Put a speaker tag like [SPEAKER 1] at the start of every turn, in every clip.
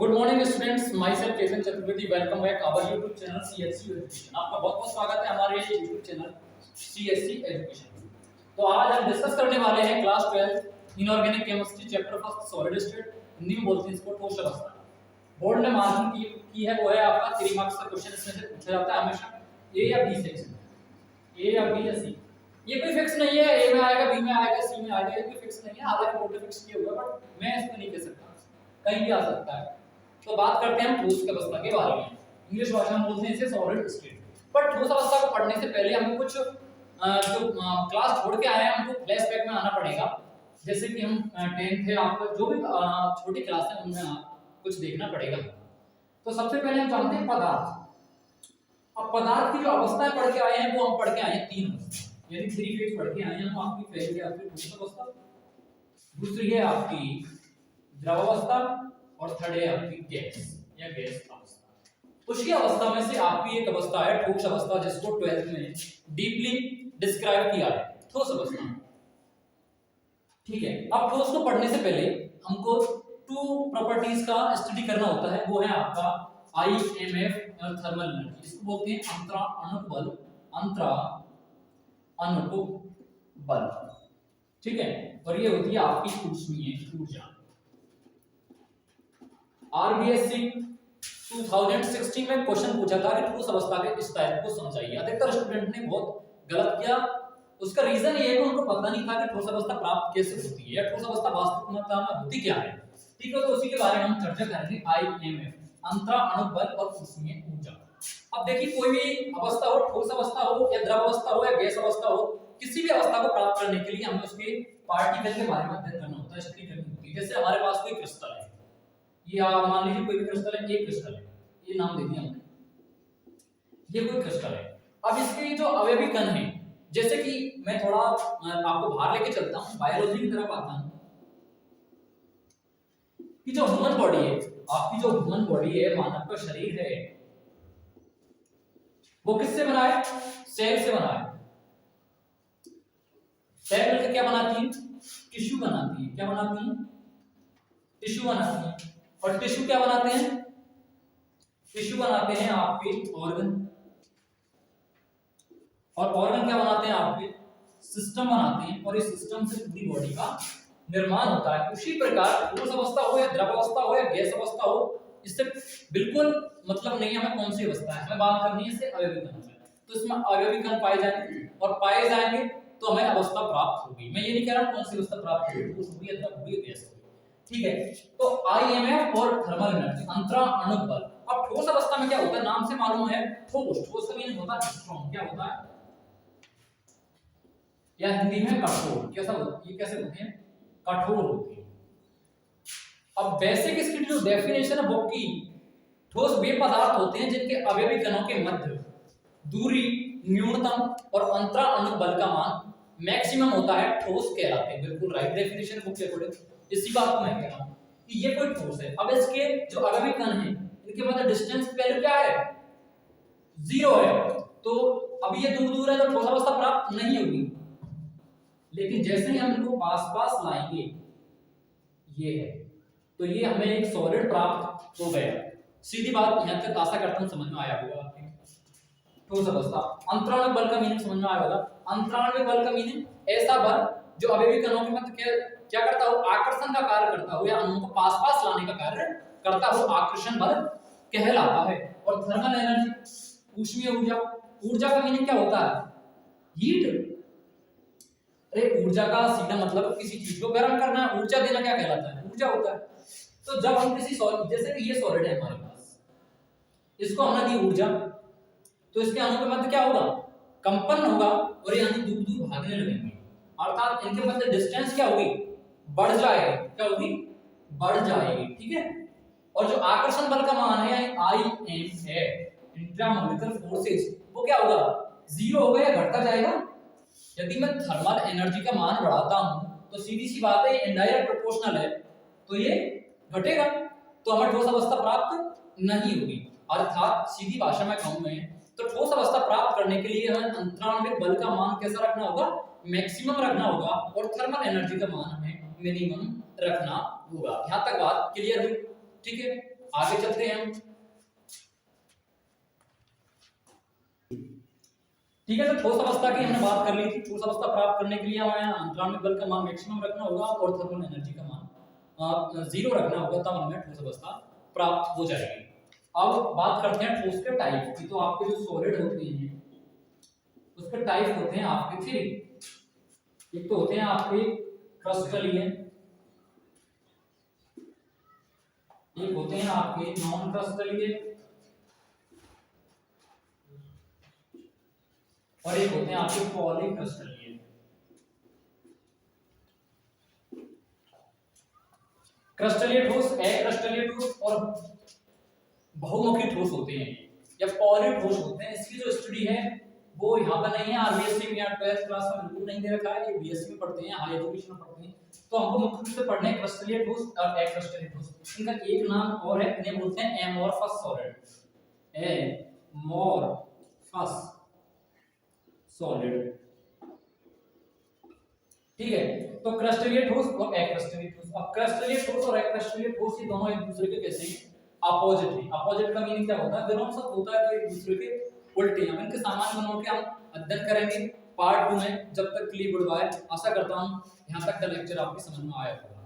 [SPEAKER 1] Good morning students, myself Ketan Chaturvedi. Welcome back our YouTube channel CSC education. आपका बहुत बहुत स्वागत है हमारे यूट्यूब चैनल सीएससी एजुकेशन। तो आज हम डिस्कस करने वाले हैं class 12 inorganic chemistry chapter first solid state, Hindi में बोलते हैं इसको ठोस अवस्था। बोर्ड ने मार्किंग की है वो है आपका 3 मार्क्स का क्वेश्चन इसमें से पूछा जाता है हमेशा, ए या बी सेक्शन, ए या बी या सी। ये कोई फिक्स नहीं है, ए में आएगा, बी में आएगा, सी में आएगा, ये कोई फिक्स नहीं है। हालांकि बोर्ड ने फिक्स किया हुआ है बट मैं इसको नहीं कह सकता, कहीं भी आ सकता है। तो बात करते हैं हम ठोस अवस्था के बारे में। इंग्लिश भाषा में बोलते हैं इसे सॉलिड स्टेट। पर ठोस अवस्था को पढ़ने से पहले हमें कुछ जो क्लास छोड़ के आए हैं हमको फ्लैशबैक में आना पड़ेगा। जैसे कि हम 10th है, आपका जो भी छोटी क्लास है उनमें कुछ देखना पड़ेगा। तो सबसे पहले हम जानते हैं पदार्थ। अब पदार्थ की जो अवस्थाएं पढ़ के आए हैं वो हम पढ़ के आए हैं 3 अवस्था, यानी 3 फेज पढ़ के आए हैं हम। आपकी पहली है आपकी ठोस अवस्था, दूसरी है आपकी द्रव अवस्था और थर्ड है आपकी गैस या गैस अवस्था। उसकी अवस्था में से आपकी एक अवस्था है ठोस अवस्था, जिसको 12th में डीपली डिस्क्राइब किया है, ठोस अवस्था। ठीक है, अब ठोस को पढ़ने से पहले हमको 2 प्रॉपर्टीज का स्टडी करना होता है। वो है आपका आईएमएफ और थर्मल एनर्जी। इसको बोलते हैं अंतरा अणुक बल, अंतरा अणुक बल। ठीक है, और ये होती है आपकी ऊष्मीय ऊर्जा। आरबीएससी 2016 में क्वेश्चन पूछा था कि ठोस अवस्था के इस टाइप को समझाइए। अधिकतर स्टूडेंट ने बहुत गलत किया। उसका रीजन ये है कि उनको पता नहीं था कि ठोस अवस्था प्राप्त कैसे होती है या ठोस अवस्था वास्तविक में होती क्या है। ठीक है, तो उसी के बारे में हम चर्चा करेंगे। आईएमएफ, अंतरा अणुक बल और ऊष्मीय ऊर्जा। अब देखिए, कोई भी अवस्था हो, ठोस अवस्था हो या द्रव अवस्था हो या गैस अवस्था हो, किसी भी अवस्था को प्राप्त करने के लिए हमें उसके पार्टिकल के बारे में अध्ययन करना होता है, स्टडी करनी होती है। जैसे हमारे पास कोई क्रिस्टल है, ये मान लीजिए कोई भी क्रिस्टल है, एक क्रिस्टल है, ये नाम दे दिया हमने, ये कोई क्रिस्टल है। अब इसके जो अवयवी कण हैं, जैसे कि मैं थोड़ा आपको बाहर लेके चलता हूं, बायोलॉजी की तरफ आता हूं कि जो ह्यूमन बॉडी है, आपकी जो ह्यूमन बॉडी है, मानव का शरीर है, वो किससे बना है? सेल से बना है। सेल मिलकर क्या बनाती है? टिश्यू बनाती है। क्या बनाती है? टिश्यू बनाती है। और टिश्यू क्या बनाते हैं? टिश्यू बनाते हैं आपके ऑर्गन, और ऑर्गन क्या बनाते हैं? आपके सिस्टम बनाते हैं, और इस सिस्टम से पूरी बॉडी का निर्माण होता है। उसी प्रकार ठोस अवस्था हो या द्रव अवस्था हो या गैस अवस्था हो, इससे बिल्कुल मतलब नहीं है हमें कौन सी अवस्था है, हमें बात करनी है इससे अवयवी कण से। तो इसमें अवयवी कण पाए जाएंगे, और पाए जाएंगे तो हमें अवस्था प्राप्त होगी। मैं ये नहीं कह रहा कौन सी अवस्था प्राप्त होगी, ठोस होगी या द्रव होगी या गैस होगी। ठीक है, तो आईएमएफ और थर्मल एनर्जी, अंतरा अणुक बल। अब ठोस अवस्था में क्या होता है? नाम से मालूम है ठोस, ठोस का मीनिंग होता है स्ट्रांग। क्या होता है? या हिंदी में कठोर। कैसा होता है? ये कैसे होते हैं? कठोर होते हैं। अब बेसिक इसकी जो डेफिनेशन है वो की ठोस वे पदार्थ होते हैं जिनके अवयवी कणों के मध्य दूरी न्यूनतम और अंतरा अणुक बल का मान मैक्सिमम होता है, ठोस कहलाते हैं। बिल्कुल राइट डेफिनेशन बुक के अकॉर्डिंग। इसी बात को मैं कह रहा हूं कि ये कोई ठोस है। अब इसके जो अवयवी कण हैं, इनके मध्य डिस्टेंस वैल्यू क्या है? 0 है। तो अब ये दूर दूर है तो ठोस अवस्था प्राप्त नहीं होगी। लेकिन जैसे ही हम इनको पास पास लाएंगे, ये है, तो ये हमें एक सॉलिड प्राप्त हो गया। सीधी बात, यहां तक आशा करता हूं समझ में आया होगा आपके। ठोस अवस्था, अंतराणु बल का मीनिंग समझ में आया होगा। अंतराणु बल का मीनिंग ऐसा बल जो अवयवी कणों के मध्य क्या करता हो? आकर्षण का कार्य करता हो, या अणुओं को पास पास लाने का कार्य करता हो, आकर्षण बल कहलाता है। और थर्मल एनर्जी, ऊष्मीय ऊर्जा। ऊर्जा का मीनिंग क्या होता है? हीट। अरे ऊर्जा का सीधा मतलब किसी चीज को गर्म करना, ऊर्जा देना क्या कहलाता है? ऊर्जा होता है। तो जब हम किसी सॉलिड, जैसे कि ये सॉलिड है हमारे पास, इसको हमने दी ऊर्जा, तो इसके अणु के मध्य क्या होगा? कंपन होगा, और ये अणु दूर दूर भागने लगेंगे, अर्थात इनके मध्य डिस्टेंस क्या होगी? बढ़ जाएगी। क्या होगी? बढ़ जाएगी। ठीक है, और जो आकर्षण बल का मान है यानी आईएम है, इंट्रामोलिकुलर फोर्सेस, वो क्या होगा? 0 होगा या घटता जाएगा? यदि मैं थर्मल एनर्जी का मान बढ़ाता हूं तो सीधी सी बात है ये इनडायरेक्ट प्रोपोर्शनल है, तो ये घटेगा, तो हमें ठोस अवस्था प्राप्त नहीं होगी। अर्थात सीधी भाषा में कहूं मैं तो ठोस अवस्था प्राप्त करने के लिए हमें अंतराणविक बल का मान कैसा रखना होगा? मैक्सिमम रखना होगा, और थर्मल एनर्जी का मान हमें मिनिमम रखना होगा। यहां तक बात क्लियर हुई? ठीक है, आगे चलते हैं हम। ठीक है, तो ठोस अवस्था की हमने बात कर ली थी। ठोस अवस्था प्राप्त करने के लिए हमें अंतराल में बल का मान मैक्सिमम रखना होगा और थर्मल एनर्जी का मान 0 रखना होगा, तब हमें ठोस अवस्था प्राप्त हो जाएगी। अब बात करते हैं ठोस के टाइप की। तो आपके जो सॉलिड होते हैं उसके टाइप होते हैं आपके 3। एक तो होते हैं आपके क्रिस्टलीय, एक होते हैं आपके नॉन क्रिस्टलीय, और एक होते हैं आपके पॉलीक्रिस्टलीय। क्रिस्टलीय ठोस, अक्रिस्टलीय ठोस और बहुमुखी ठोस होते हैं या पॉली ठोस होते हैं। इसकी जो स्टडी है वो यहाँ पर नहीं है, आरबीएससी में या 12th क्लास में बिल्कुल नहीं दे रखा है। ये बीएससी में पढ़ते हैं, हाई एजुकेशन में पढ़ते हैं। तो हमको मुख्य रूप से पढ़ने हैं क्रिस्टलीय ठोस और अक्रिस्टलीय ठोस। इनका एक नाम और है, इन्हें बोलते हैं एमोर्फस सॉलिड। एमोर्फस सॉलिड, ठीक है। तो क्रिस्टलीय ठोस और अक्रिस्टलीय ठोस। अब क्रिस्टलीय ठोस और अक्रिस्टलीय ठोस ये दोनों एक दूसरे के कैसे अपोजिट है। अपोजिट का मीनिंग क्या होता है? विरोध सब होता है तो एक दूसरे के उल्टे हैं। इनके सामान्य गुणों के हम अध्ययन करेंगे पार्ट 2 में। जब तक के लिए गुड बाय। आशा करता हूं यहां तक का लेक्चर आपकी समझ में आया होगा।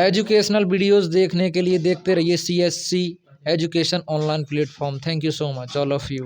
[SPEAKER 2] एजुकेशनल वीडियोस देखने के लिए देखते रहिए CSC education online platform. Thank you so much all of you.